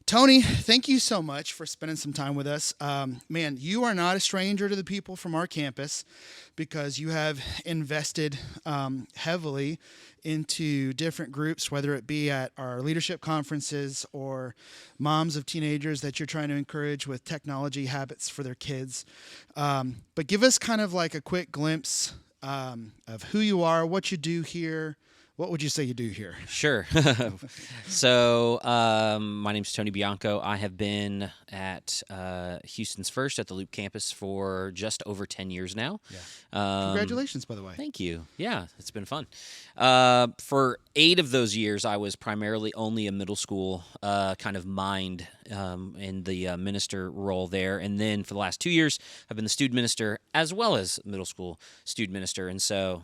Tony, thank you so much for spending some time with us. Man, you are not a stranger to the people from our campus because you have invested heavily into different groups, whether it be at our leadership conferences or moms of teenagers that you're trying to encourage with technology habits for their kids. But give us kind of like a quick glimpse of who you are, what you do here. What would you say you do here? Sure. So my name's Tony Bianco. I have been at Houston's First at the Loop campus for just over 10 years now. Yeah. Congratulations, by the way. Thank you. Yeah, it's been fun. For 8 of those years, I was primarily only a middle school kind of mind in the minister role there. And then for the last 2 years, I've been the student minister as well as middle school student minister. And so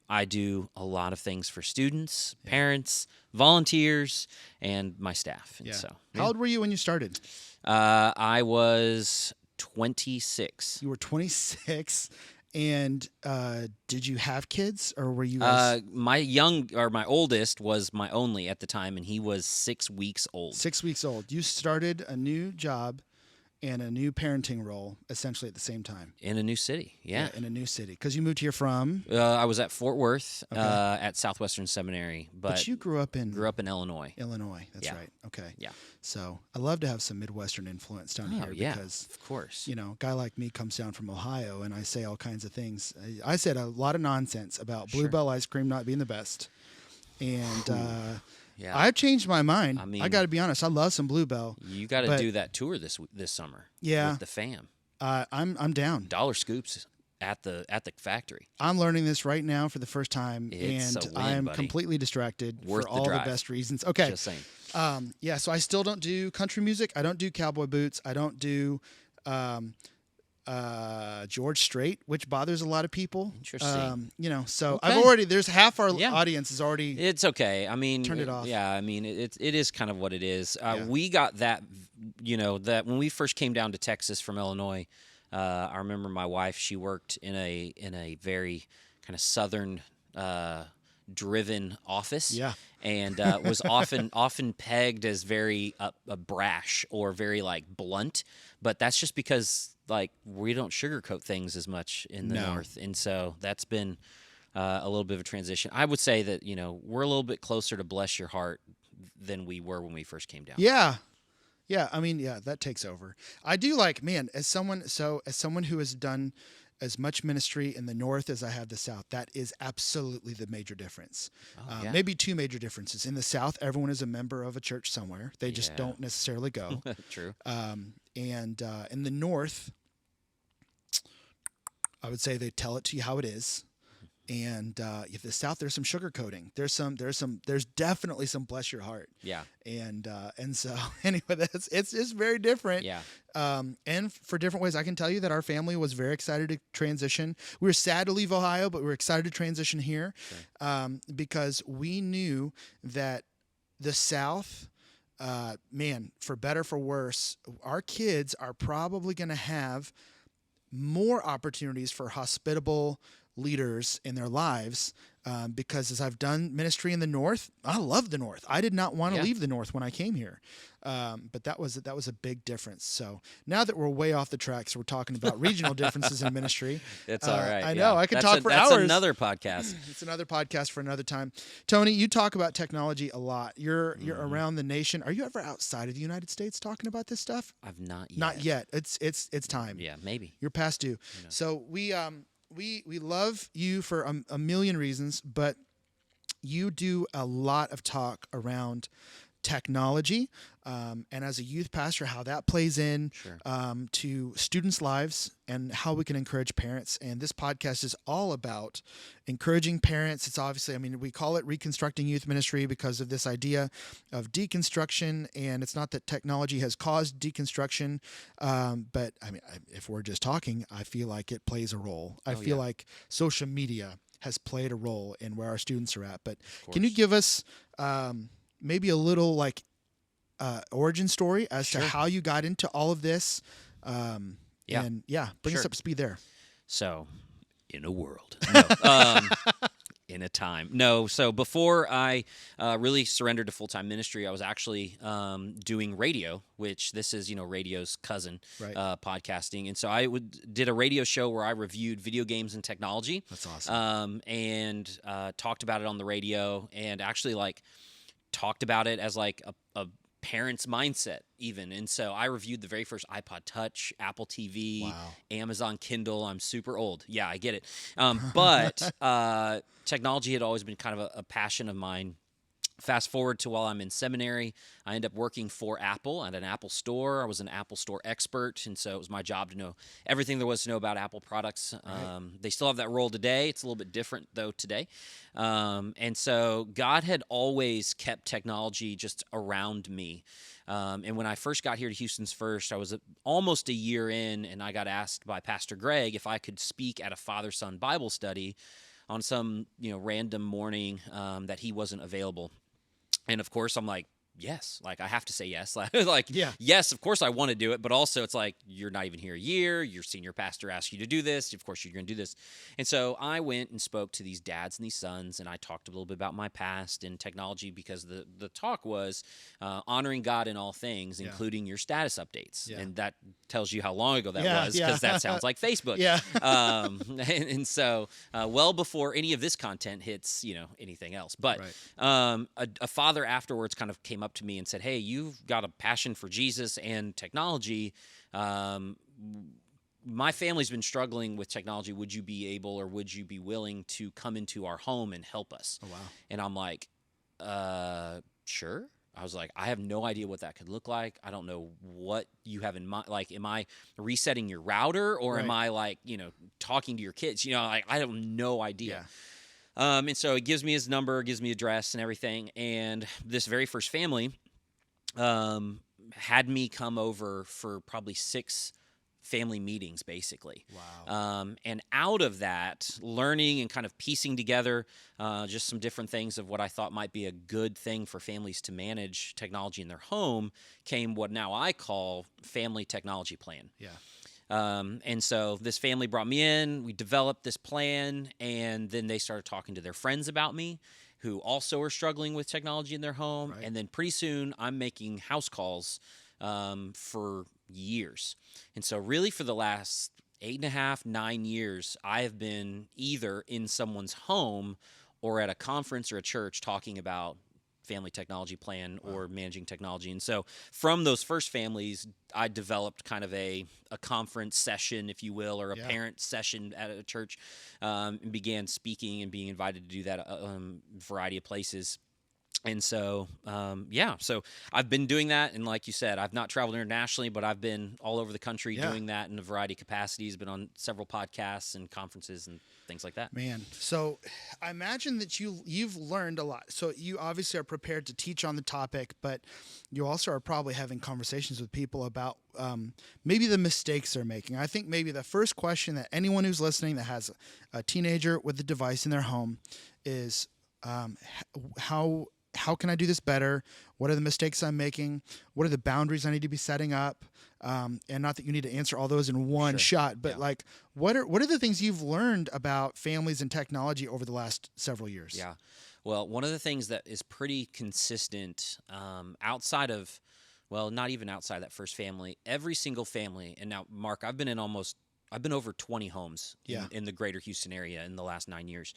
I do a lot of things for students, parents, volunteers, and my staff. And so, How old were you when you started? I was 26. You were 26. And did you have kids, or were you? My oldest was my only at the time, and he was 6 weeks old. 6 weeks old. You started a new job and a new parenting role essentially at the same time. In a new city, yeah. In a new city. Because you moved here from? I was at Fort Worth at Southwestern Seminary. But you grew up in? Grew up in Illinois. Illinois, that's right. Okay. Yeah. So I love to have some Midwestern influence down here because, of course, a guy like me comes down from Ohio and I say all kinds of things. I said a lot of nonsense about Bluebell ice cream not being the best. And I've changed my mind. I mean, I got to be honest. I love some Bluebell. You got to do that tour this summer. Yeah, with the fam. I'm down. Dollar Scoops at the factory. I'm learning this right now for the first time, it's and I'm completely distracted Worth for all the best reasons. Okay. Just saying. So I still don't do country music. I don't do cowboy boots. I don't do George Strait, which bothers a lot of people. Interesting. So I've already, there's half our audience is already. It's okay. I mean, turned it off. Yeah. I mean, it is kind of what it is. We got that, that when we first came down to Texas from Illinois, I remember my wife, she worked in a very kind of Southern, driven office. Yeah. And was often pegged as very brash or very like blunt, but that's just because like we don't sugarcoat things as much in the North, and so that's been a little bit of a transition. I would say that we're a little bit closer to bless your heart than we were when we first came down. Yeah. I mean, that takes over. I do like, man, as someone who has done as much ministry in the North as I have the South, that is absolutely the major difference. Maybe 2 major differences. In the South, everyone is a member of a church somewhere. They just don't necessarily go. True. And in the North, I would say they tell it to you how it is. And if the South, there's some sugarcoating. There's definitely some bless your heart. Yeah. And so anyway, it's very different. Yeah. And for different ways, I can tell you that our family was very excited to transition. We were sad to leave Ohio, but we were excited to transition here, because we knew that the South, man, for better for worse, our kids are probably going to have more opportunities for hospitable leaders in their lives, because as I've done ministry in the North, I love the North. I did not want to leave the North when I came here, but that was a big difference. So now that we're way off the tracks, we're talking about regional differences in ministry. It's all right. I know I could talk for hours. That's another podcast. It's another podcast for another time. Tony, you talk about technology a lot. You're around the nation. Are you ever outside of the United States talking about this stuff? I've not yet. Not yet. It's time. Yeah, maybe. You're past due. So we love you for a million reasons, but you do a lot of talk around technology, and as a youth pastor, how that plays in to students' lives and how we can encourage parents. And this podcast is all about encouraging parents. It's obviously, we call it Reconstructing Youth Ministry because of this idea of deconstruction. And it's not that technology has caused deconstruction, but if we're just talking, I feel like it plays a role. I feel like social media has played a role in where our students are at. But can you give us maybe a little origin story as to how you got into all of this? And bring us up to speed there. So, in a world, in a time. No, so before I really surrendered to full-time ministry, I was actually doing radio, which this is, radio's cousin, Right. podcasting. And so I did a radio show where I reviewed video games and technology. That's awesome. And talked about it on the radio, and actually talked about it as a parent's mindset even. And so I reviewed the very first iPod Touch, Apple TV, Wow. Amazon Kindle. I'm super old. Yeah, I get it. But technology had always been kind of a passion of mine. Fast forward to while I'm in seminary, I end up working for Apple at an Apple store. I was an Apple store expert, and so it was my job to know everything there was to know about Apple products. Right. They still have that role today. It's a little bit different, though, today. And so God had always kept technology just around me. And when I first got here to Houston's First, I was almost a year in, and I got asked by Pastor Greg if I could speak at a father-son Bible study on some random morning that he wasn't available. And of course, I'm like, yes, I have to say yes. Yeah. Yes, of course I want to do it, but also it's like, you're not even here a year. Your senior pastor asked you to do this. Of course, you're going to do this. And so I went and spoke to these dads and these sons, and I talked a little bit about my past and technology, because the talk was honoring God in all things, including your status updates. Yeah. And that tells you how long ago that was, yeah. because that sounds like Facebook. Yeah. And so well before any of this content hits, anything else. But Right. a father afterwards kind of came up to me and said, "Hey, you've got a passion for Jesus and technology. My family's been struggling with technology. Would you be able, or would you be willing to come into our home and help us?" Oh, wow. And I'm like, sure. I was like, I have no idea what that could look like. I don't know what you have in mind. Am I resetting your router, or am I talking to your kids? I have no idea. Yeah. And so it gives me his number, gives me address and everything. And this very first family had me come over for probably 6 family meetings, basically. Wow. And out of that, learning and kind of piecing together just some different things of what I thought might be a good thing for families to manage technology in their home, came what now I call family technology plan. Yeah. And so this family brought me in, we developed this plan, and then they started talking to their friends about me, who also are struggling with technology in their home. Right. And then pretty soon I'm making house calls for years. And so really for the last 8.5, 9 years, I have been either in someone's home or at a conference or a church talking about family technology plan or managing technology. And so from those first families, I developed kind of a conference session, if you will, or a parent session at a church, and began speaking and being invited to do that a variety of places. And so, so I've been doing that. And like you said, I've not traveled internationally, but I've been all over the country doing that in a variety of capacities, been on several podcasts and conferences and things like that. Man, so I imagine that you've learned a lot. So you obviously are prepared to teach on the topic, but you also are probably having conversations with people about maybe the mistakes they're making. I think maybe the first question that anyone who's listening that has a teenager with a device in their home is how can I do this better? What are the mistakes I'm making? What are the boundaries I need to be setting up? And not that you need to answer all those in one shot, but what are the things you've learned about families and technology over the last several years? Yeah. Well, one of the things that is pretty consistent outside of, well, not even outside that first family, every single family, and now, Mark, I've been over 20 homes in the greater Houston area in the last 9 years.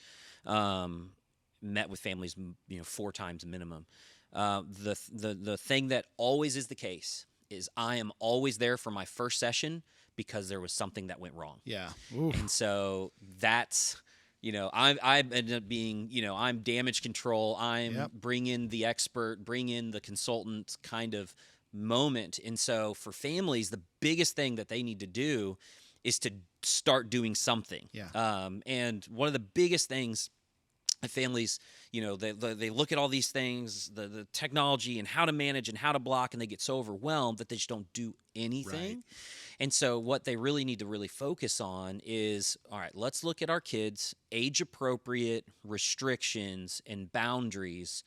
Met with families, 4 times minimum. The thing that always is the case is I am always there for my first session because there was something that went wrong. Yeah. Oof. And so that's, I ended up being, I'm damage control. I'm bring in the expert, bring in the consultant kind of moment. And so for families, the biggest thing that they need to do is to start doing something. Yeah. And one of the biggest things families, they look at all these things, the technology and how to manage and how to block, and they get so overwhelmed that they just don't do anything. Right. And so what they really need to really focus on is, all right, let's look at our kids' age-appropriate restrictions and boundaries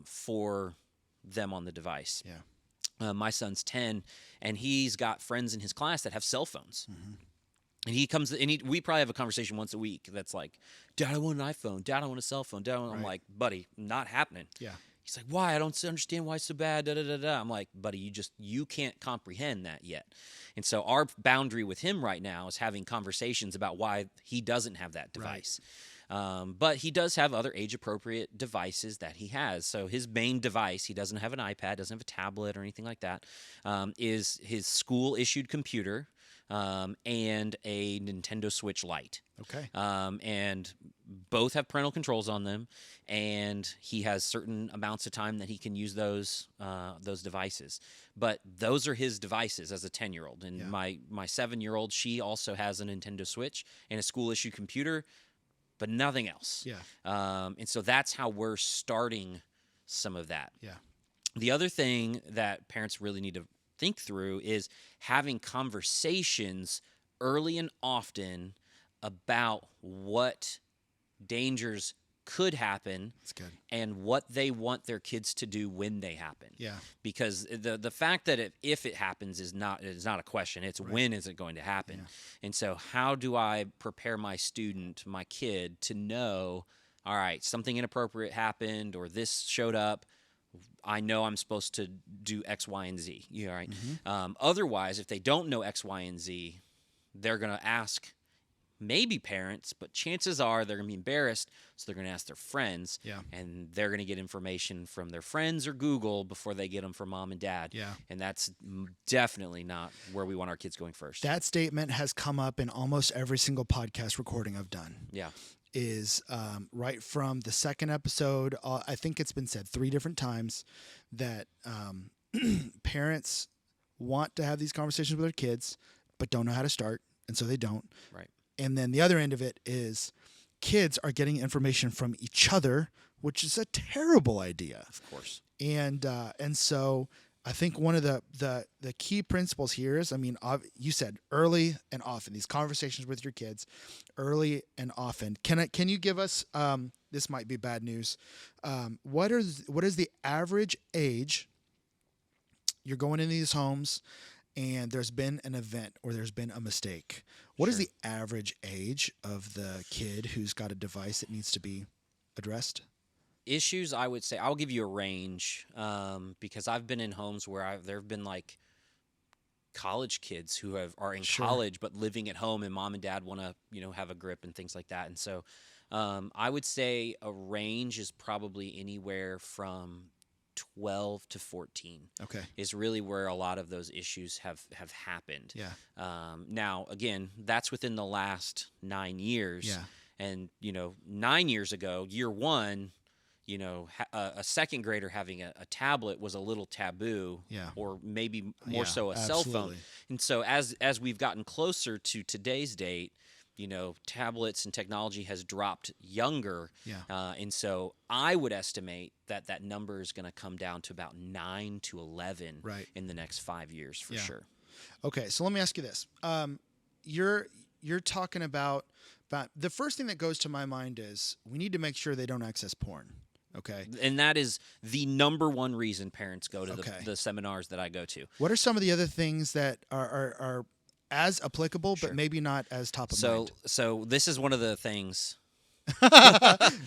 for them on the device. Yeah. My son's 10, and he's got friends in his class that have cell phones. Mm-hmm. And he comes, and we probably have a conversation once a week that's like, Dad, I want an iPhone. Dad, I want a cell phone. Dad, I'm like, buddy, not happening. Yeah. He's like, why? I don't understand why it's so bad. Da, da, da, da. I'm like, buddy, you can't comprehend that yet. And so our boundary with him right now is having conversations about why he doesn't have that device. But he does have other age-appropriate devices that he has. So his main device, he doesn't have an iPad, doesn't have a tablet or anything like that, is his school-issued computer and a Nintendo Switch Lite. Okay. And both have parental controls on them, and he has certain amounts of time that he can use those devices. But those are his devices as a 10-year-old. And my 7-year-old, she also has a Nintendo Switch and a school-issued computer, but nothing else. Yeah. And so that's how we're starting some of that. Yeah. The other thing that parents really need to think through is having conversations early and often about what dangers could happen. That's good. And what they want their kids to do when they happen. Yeah. Because the fact that if it happens is not a question. It's when is it going to happen. Yeah. And so how do I prepare my student, my kid, to know, all right, something inappropriate happened or this showed up. I know I'm supposed to do X, Y, and Z. You all right? Mm-hmm. Otherwise, if they don't know X, Y, and Z, they're going to ask maybe parents, but chances are they're going to be embarrassed, so they're going to ask their friends, and they're going to get information from their friends or Google before they get them from mom and dad. Yeah. And that's definitely not where we want our kids going first. That statement has come up in almost every single podcast recording I've done. Yeah. Is right from the second episode. I think it's been said 3 different times that parents want to have these conversations with their kids, but don't know how to start, and so they don't. Right. And then the other end of it is kids are getting information from each other, which is a terrible idea. Of course. And so I think one of the key principles here is, I mean, you said early and often, these conversations with your kids, early and often. Can you give us, this might be bad news, what is the average age you're going into these homes and there's been an event or there's been a mistake? What is the average age of the kid who's got a device that needs to be addressed? Issues, I would say, I'll give you a range because I've been in homes where there have been like college kids who are in college but living at home, and mom and dad want to have a grip and things like that. And so I would say a range is probably anywhere from 12 to 14. Okay, is really where a lot of those issues have happened. Yeah. Now again, that's within the last 9 years. Yeah. And 9 years ago, year one, a second grader having a tablet was a little taboo, or maybe more so a cell phone. And so as we've gotten closer to today's date, tablets and technology has dropped younger. And so I would estimate that number is going to come down to about 9 to 11 in the next 5 years for sure. Okay, so let me ask you this. You're talking about the first thing that goes to my mind is we need to make sure they don't access porn. Okay. And that is the number one reason parents go to the seminars that I go to. What are some of the other things that are as applicable, but maybe not as top of mind? So this is one of the things.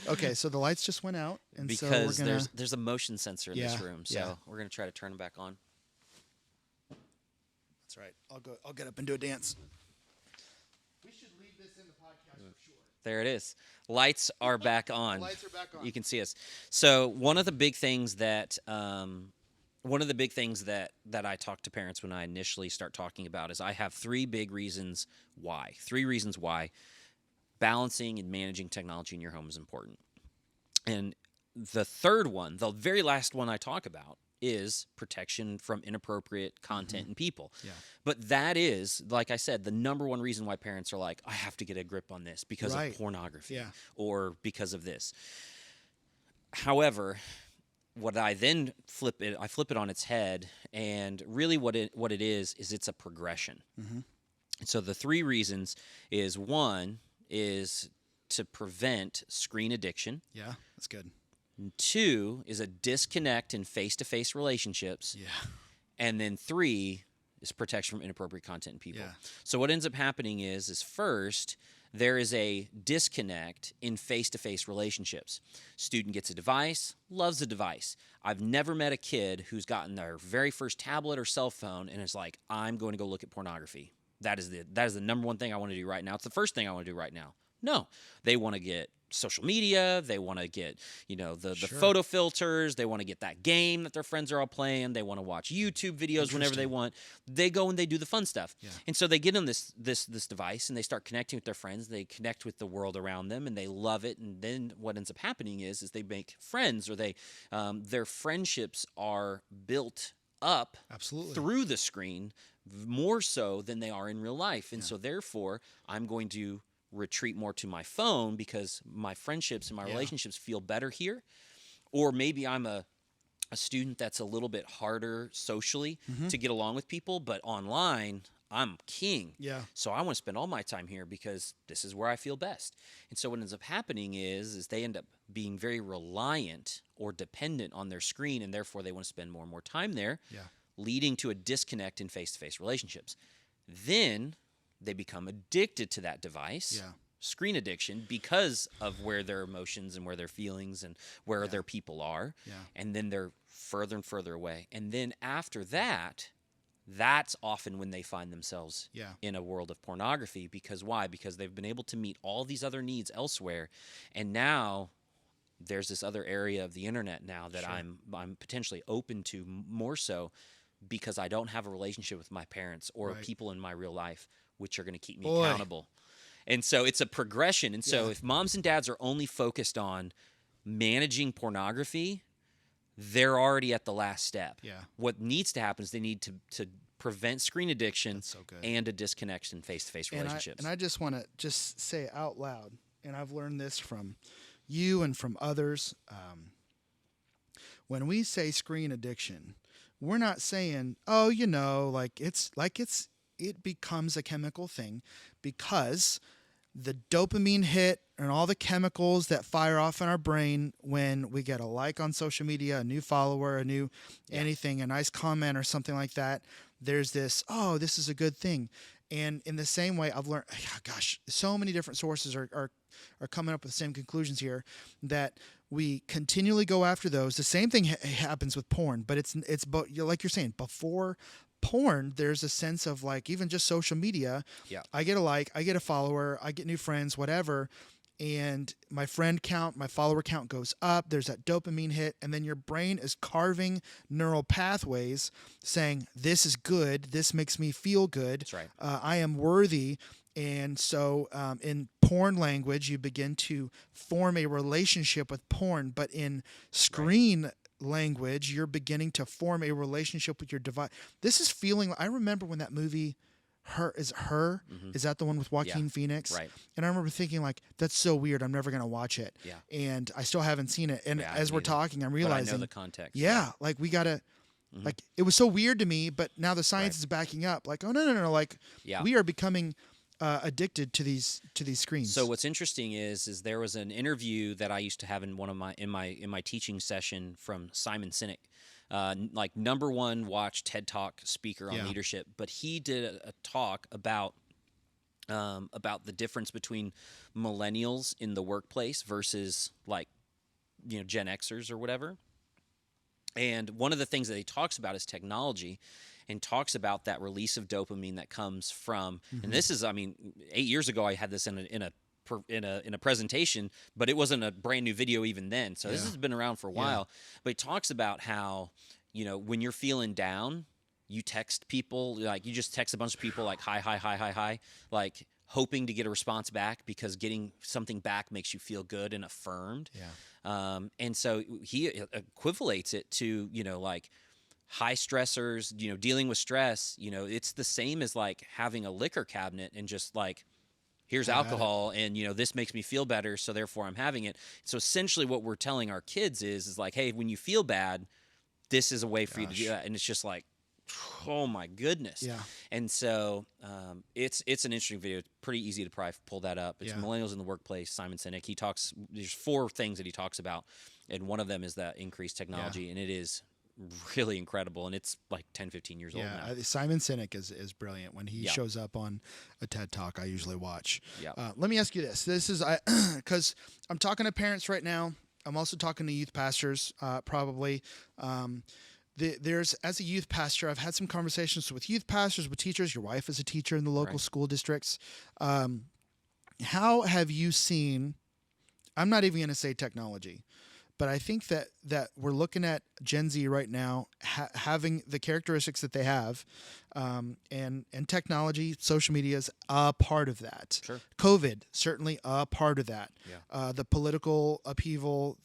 Okay, so the lights just went out, and because so we're gonna... there's a motion sensor in this room, so we're gonna try to turn them back on. That's right. I'll get up and do a dance. We should leave this in the podcast for sure. There it is. Lights are back on. Lights are back on. You can see us. So one of the big things that I talk to parents when I initially start talking about is I have 3 big reasons why. 3 reasons why balancing and managing technology in your home is important. And the third one, the very last one I talk about, is protection from inappropriate content and people. Yeah. But that is, like I said, the number one reason why parents are like, I have to get a grip on this because of pornography or because of this. However, what I then flip it on its head, and really what it is it's a progression. Mm-hmm. So the 3 reasons is, 1 is to prevent screen addiction. Yeah, that's good. 2 is a disconnect in face-to-face relationships. Yeah. And then 3, is protection from inappropriate content and people. Yeah. So what ends up happening is first, there is a disconnect in face-to-face relationships. Student gets a device, loves the device. I've never met a kid who's gotten their very first tablet or cell phone and is like, I'm going to go look at pornography. That is the number one thing I want to do right now. It's the first thing I want to do right now. No, they want to get social media. They want to get, the photo filters. They want to get that game that their friends are all playing. They want to watch YouTube videos whenever they want. They go and they do the fun stuff. Yeah. And so they get on this device and they start connecting with their friends. They connect with the world around them and they love it. And then what ends up happening is they make friends, or their friendships are built up through the screen more so than they are in real life. And so therefore, I'm going to retreat more to my phone because my friendships and my relationships feel better here. Or maybe I'm a student that's a little bit harder socially to get along with people, but online I'm king. Yeah. So I want to spend all my time here because this is where I feel best. And so what ends up happening is they end up being very reliant or dependent on their screen, and therefore they want to spend more and more time there, leading to a disconnect in face-to-face relationships. Then they become addicted to that device, screen addiction, because of where their emotions and where their feelings and where their people are. Yeah. And then they're further and further away. And then after that, that's often when they find themselves in a world of pornography. Because why? Because they've been able to meet all these other needs elsewhere. And now there's this other area of the internet now that I'm potentially open to more so because I don't have a relationship with my parents or people in my real life, which are going to keep me accountable. And so it's a progression. And so if moms and dads are only focused on managing pornography, they're already at the last step. Yeah. What needs to happen is they need to prevent screen addiction and a disconnection in face-to-face relationships. And I just want to just say out loud, and I've learned this from you and from others, when we say screen addiction, we're not saying, it becomes a chemical thing, because the dopamine hit and all the chemicals that fire off in our brain when we get a like on social media, a new follower, a new anything, a nice comment or something like that, there's this, this is a good thing. And in the same way, I've learned, so many different sources are coming up with the same conclusions here, that we continually go after those. The same thing happens with porn, but it's like you're saying, before porn, there's a sense of like, even just social media, I get a like, I get a follower, I get new friends, whatever, and my friend count, my follower count goes up, there's that dopamine hit, and then your brain is carving neural pathways saying, this is good, this makes me feel good. That's right. I am worthy. And so in porn language, you begin to form a relationship with porn, but in screen language, you're beginning to form a relationship with your device. This is feeling, I remember when that movie, Is that the one with Joaquin Phoenix? Right. And I remember thinking, like, that's so weird, I'm never going to watch it. Yeah. And I still haven't seen it. And as we're talking, I'm realizing. But I know the context. Yeah. Like, we got to, like, it was so weird to me, but now the science is backing up. Like, oh, no. Like, we are becoming addicted to these screens. So what's interesting is there was an interview that I used to have in one of my teaching session from Simon Sinek, like #1 watch TED Talk speaker on leadership, but he did a talk about the difference between millennials in the workplace versus Gen Xers or whatever. And one of the things that he talks about is technology, and talks about that release of dopamine that comes from, and this is, 8 years ago I had this in a presentation, but it wasn't a brand new video even then. So this has been around for a while. But he talks about how, when you're feeling down, you text people, like you just text a bunch of people like hi, like hoping to get a response back, because getting something back makes you feel good and affirmed. Yeah. And so he equivalates it to, like high stressors, dealing with stress, it's the same as like having a liquor cabinet and just like, here's alcohol and, this makes me feel better, so therefore I'm having it. So essentially what we're telling our kids is like, hey, when you feel bad, this is a way for you to do that. And it's just like, oh my goodness. Yeah. And so it's an interesting video. It's pretty easy to probably pull that up. It's Millennials in the Workplace, Simon Sinek. There's 4 things that he talks about, and one of them is that increased technology, and it is really incredible, and it's like 10, 15 years old now. Simon Sinek is brilliant. When he Yeah. shows up on a TED Talk, I usually watch. Yeah. Let me ask you this. This is because I'm talking to parents right now. I'm also talking to youth pastors, probably. There's as a youth pastor, I've had some conversations with youth pastors, with teachers. Your wife is a teacher in the local Right. school districts. How have you seen? I'm not even going to say technology, but I think that we're looking at Gen Z right now having the characteristics that they have, and technology, social media is a part of that. Sure. COVID certainly a part of that. Yeah. The political upheaval,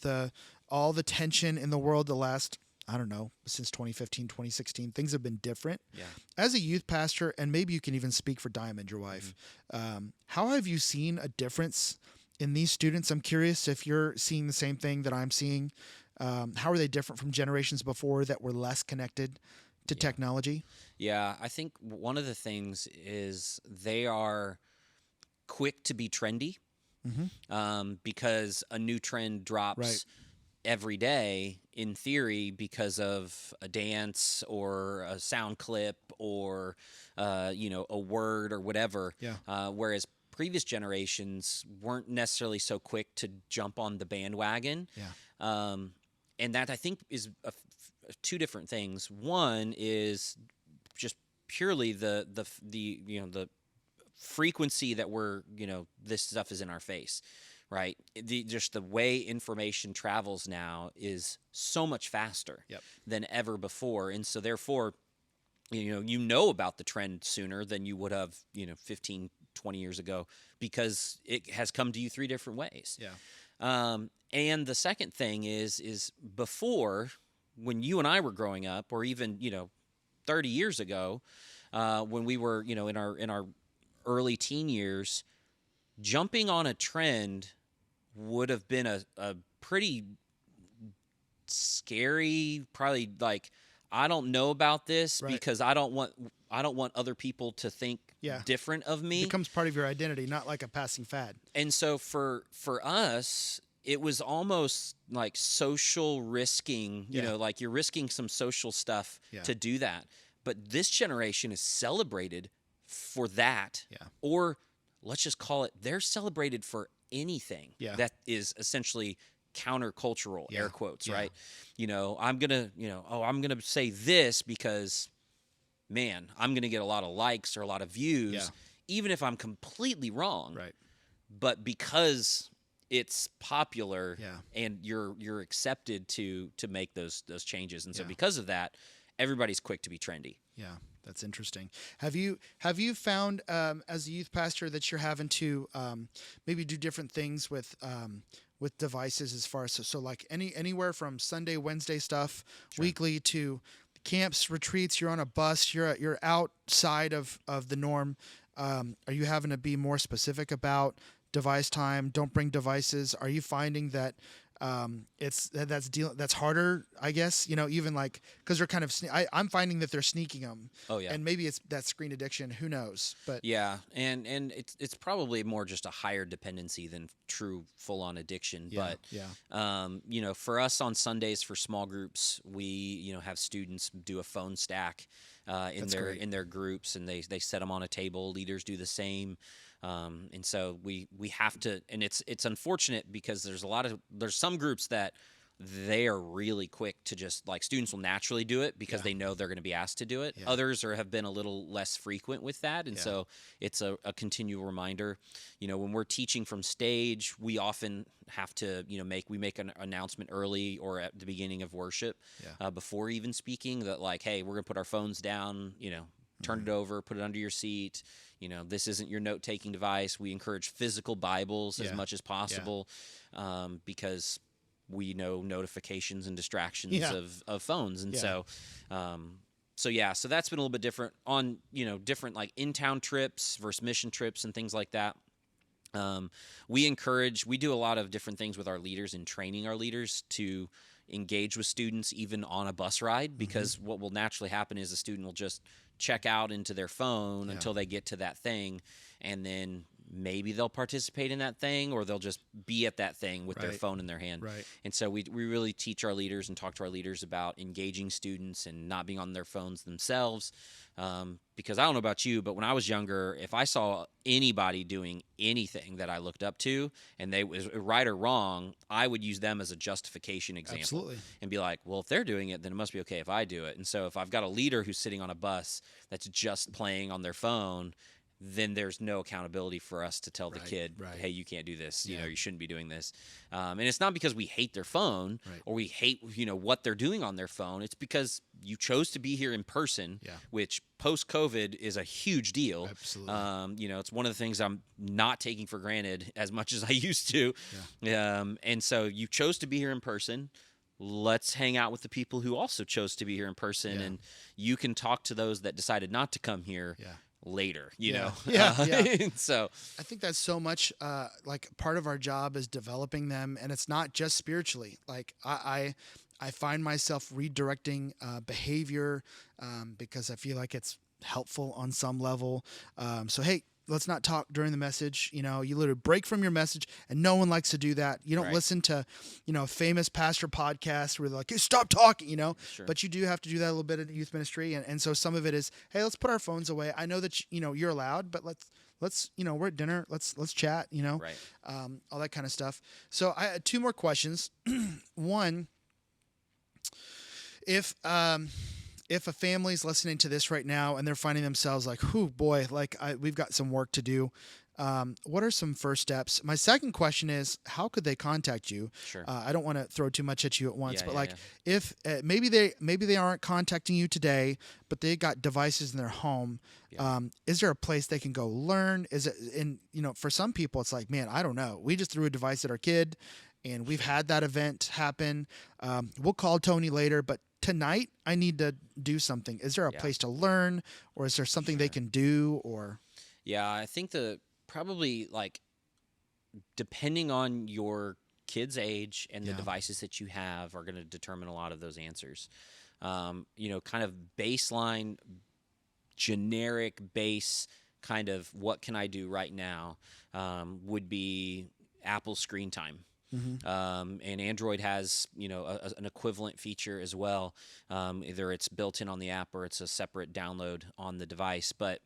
all the tension in the world the last, I don't know, since 2015, 2016, things have been different. Yeah. As a youth pastor, and maybe you can even speak for Diamond, your wife, how have you seen a difference in these students? I'm curious if you're seeing the same thing that I'm seeing. How are they different from generations before that were less connected to technology? Yeah, I think one of the things is they are quick to be trendy, because a new trend drops Right. every day, in theory, because of a dance or a sound clip or a word or whatever. Yeah. Whereas previous generations weren't necessarily so quick to jump on the bandwagon. Yeah. And that, I think, is two different things. One is just purely the frequency that this stuff is in our face, right? Just the way information travels now is so much faster Yep. than ever before, and so therefore, you know about the trend sooner than you would have 15, 20 years ago, because it has come to you three different ways. Yeah. And the second thing is before, when you and I were growing up, or even 30 years ago, when we were in our early teen years, jumping on a trend would have been a pretty scary, probably like, I don't know about this, Right. because I don't want other people to think different of me. It becomes part of your identity, not like a passing fad. And so for us, it was almost like social risking, like you're risking some social stuff to do that. But this generation is celebrated for that. Yeah. Or let's just call it, they're celebrated for anything that is essentially countercultural, air quotes, right? I'm going to say this because, man, I'm going to get a lot of likes or a lot of views, even if I'm completely wrong. Right. But because it's popular and you're accepted to make those changes. And so because of that, everybody's quick to be trendy. Yeah, that's interesting. Have you found as a youth pastor that you're having to maybe do different things with devices, as far as so like anywhere from Sunday, Wednesday stuff, weekly, to camps, retreats? You're on a bus. You're outside of the norm. Are you having to be more specific about device time? Don't bring devices. Are you finding that that's harder, I guess, even like, because they're kind of I'm finding that they're sneaking them. Oh yeah. And maybe it's that screen addiction, who knows? But yeah, and it's probably more just a higher dependency than true full-on addiction. But for us on Sundays, for small groups, we have students do a phone stack in their groups, and they set them on a table. Leaders do the same. And so we have to, and it's unfortunate, because there's some groups that they are really quick to just, like, students will naturally do it because they know they're going to be asked to do it. Others have been a little less frequent with that. And so it's a continual reminder. When we're teaching from stage, we often have to, make an announcement early or at the beginning of worship, before even speaking, that, like, hey, we're going to put our phones down, turn it over, put it under your seat. This isn't your note-taking device. We encourage physical Bibles as much as possible, because we know notifications and distractions of phones. And so that's been a little bit different on, different, like, in-town trips versus mission trips and things like that. We do a lot of different things with our leaders and training our leaders to engage with students even on a bus ride, because what will naturally happen is a student will just check out into their phone until they get to that thing, and then maybe they'll participate in that thing, or they'll just be at that thing with their Right. phone in their hand. Right. And so we really teach our leaders and talk to our leaders about engaging students and not being on their phones themselves. Because I don't know about you, but when I was younger, if I saw anybody doing anything that I looked up to, and they was right or wrong, I would use them as a justification example. Absolutely. And be like, well, if they're doing it, then it must be okay if I do it. And so if I've got a leader who's sitting on a bus that's just playing on their phone, then there's no accountability for us to tell the kid, hey, you can't do this. You know, you shouldn't be doing this. And it's not because we hate their phone or we hate, what they're doing on their phone. It's because you chose to be here in person, which post-COVID is a huge deal. Absolutely. It's one of the things I'm not taking for granted as much as I used to. And so you chose to be here in person. Let's hang out with the people who also chose to be here in person. And you can talk to those that decided not to come here later, you know? So I think that's so much like part of our job is developing them, and it's not just spiritually. Like I find myself redirecting behavior because I feel like it's helpful on some level. So hey, let's not talk during the message. You literally break from your message, and no one likes to do that. You don't listen to, a famous pastor podcast where they're like, hey, stop talking, but you do have to do that a little bit in youth ministry. And so some of it is, hey, let's put our phones away. I know that, you're allowed, but let's, we're at dinner. Let's chat, all that kind of stuff. So I had two more questions. One, if a family's listening to this right now and they're finding themselves like, "Whoo, boy, we've got some work to do," what are some first steps? My second question is, how could they contact you? Sure. I don't want to throw too much at you at once, but yeah. if maybe they aren't contacting you today, but they got devices in their home. Is there a place they can go learn? Is it for some people, it's like, man, I don't know. We just threw a device at our kid, and we've had that event happen. We'll call Tony later, but tonight I need to do something. Is there a place to learn, or is there something they can do? Or I think probably depending on your kid's age and the devices that you have are going to determine a lot of those answers. Kind of baseline, generic base kind of what can I do right now would be Apple screen time. And Android has, an equivalent feature as well. Either it's built in on the app or it's a separate download on the device. But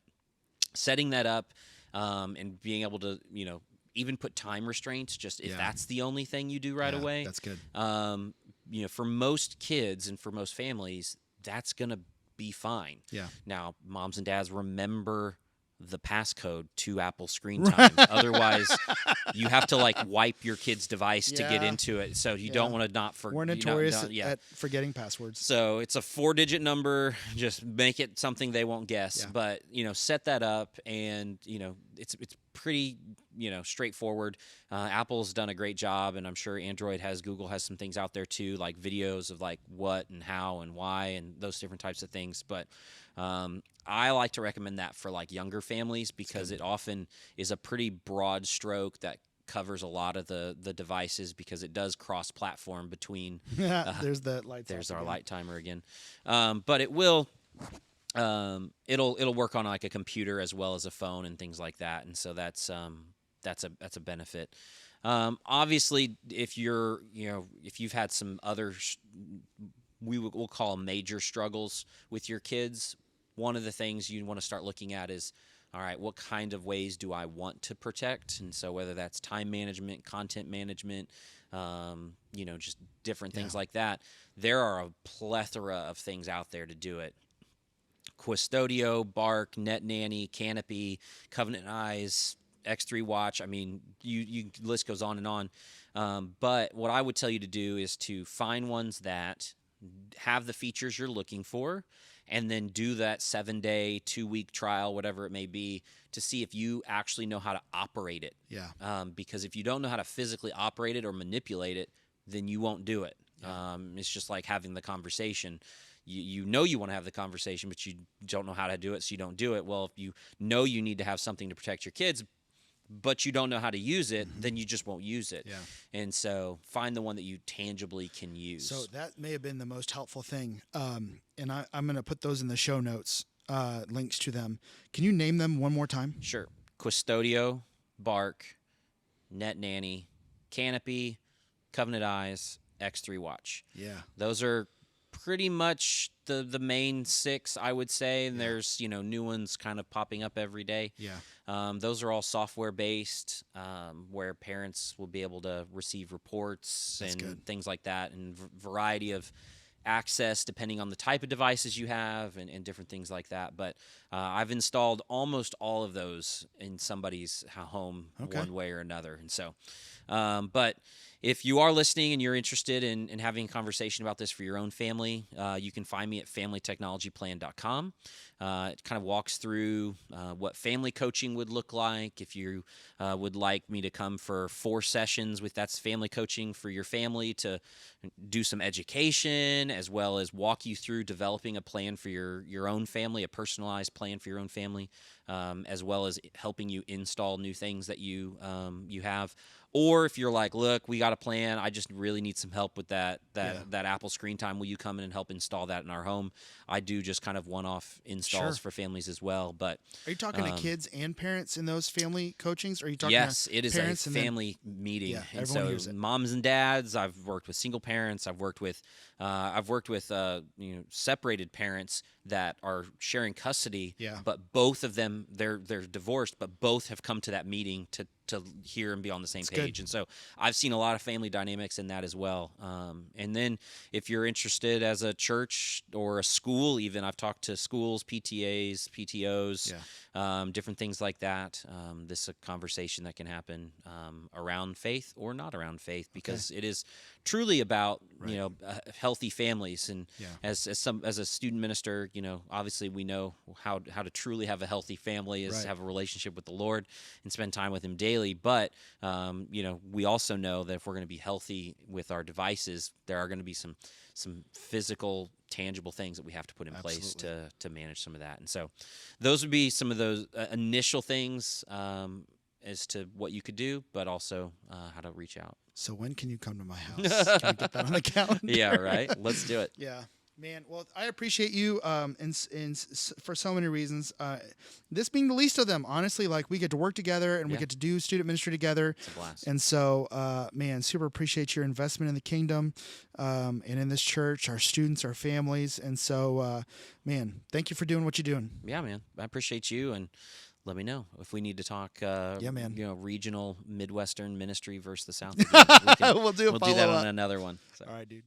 setting that up and being able to, even put time restraints, just if that's the only thing you do right away. That's good. For most kids and for most families, that's going to be fine. Yeah. Now, moms and dads, remember the passcode to Apple screen time. Otherwise, you have to wipe your kid's device to get into it. So you don't want to not forget. We're notorious at forgetting passwords. So it's a 4-digit number. Just make it something they won't guess. Yeah. But set that up, and it's pretty straightforward. Apple's done a great job, and I'm sure Google has some things out there too, like videos of what and how and why and those different types of things. But I like to recommend that for younger families because it often is a pretty broad stroke that covers a lot of the devices because it does cross-platform between. There's the light. There's our light timer again, but it will. It'll work on a computer as well as a phone and things like that, and so that's a benefit. Obviously, if you've had some other we'll call major struggles with your kids, one of the things you want to start looking at is, all right, what kind of ways do I want to protect? And so whether that's time management, content management, just different things like that, there are a plethora of things out there to do it. Qustodio, Bark, NetNanny, Canopy, Covenant Eyes, X3 Watch. I mean, you list goes on and on. But what I would tell you to do is to find ones that have the features you're looking for, and then do that 7-day, 2-week trial, whatever it may be, to see if you actually know how to operate it. Yeah. Because if you don't know how to physically operate it or manipulate it, then you won't do it. Yeah. It's just like having the conversation. You want to have the conversation, but you don't know how to do it, so you don't do it. Well, if you know you need to have something to protect your kids, but you don't know how to use it, then you just won't use it. Yeah. And so find the one that you tangibly can use. So that may have been the most helpful thing. And I'm going to put those in the show notes, links to them. Can you name them one more time? Sure. Qustodio, Bark, NetNanny, Canopy, Covenant Eyes, X3 Watch. Yeah. Those are pretty much the main 6, I would say, and there's new ones kind of popping up every day. Yeah. Those are all software based, where parents will be able to receive reports That's and good. things like that, and variety of access depending on the type of devices you have and different things like that. But I've installed almost all of those in somebody's home one way or another. And so, but if you are listening and you're interested in having a conversation about this for your own family, you can find me at familytechnologyplan.com. It kind of walks through what family coaching would look like. If you would like me to come for 4 sessions that's family coaching for your family to do some education, as well as walk you through developing a plan for your own family, a personalized plan for your own family, as well as helping you install new things that you have. Or if you're like, look, we got a plan, I just really need some help with that Apple screen time. Will you come in and help install that in our home? I do just kind of one-off installs for families as well. But are you talking to kids and parents in those family coachings? Or are you talking yes, to it is parents a family meeting. Yeah, and everyone so hears it. moms and dads, I've worked with single parents, I've worked with separated parents that are sharing custody, but both of them they're divorced, but both have come to that meeting to hear and be on the same page. Good. And so I've seen a lot of family dynamics in that as well. And then if you're interested as a church or a school, even I've talked to schools, PTAs, PTOs, different things like that. This is a conversation that can happen around faith or not around faith, because it is truly about healthy families. And as a student minister, obviously we know how to truly have a healthy family is to have a relationship with the Lord and spend time with Him daily. But we also know that if we're going to be healthy with our devices, there are going to be some physical, tangible things that we have to put in place to manage some of that. And so those would be some of those initial things as to what you could do, but also how to reach out. So when can you come to my house? Can we get that on the calendar? Yeah, right. Let's do it. Yeah. Man, well, I appreciate you for so many reasons. This being the least of them, honestly, like we get to work together and we get to do student ministry together. It's a blast. And so, man, super appreciate your investment in the kingdom and in this church, our students, our families. And so, man, thank you for doing what you're doing. Yeah, man. I appreciate you. And let me know if we need to talk, man. Regional Midwestern ministry versus the South. We'll do that on another one. So. All right, dude.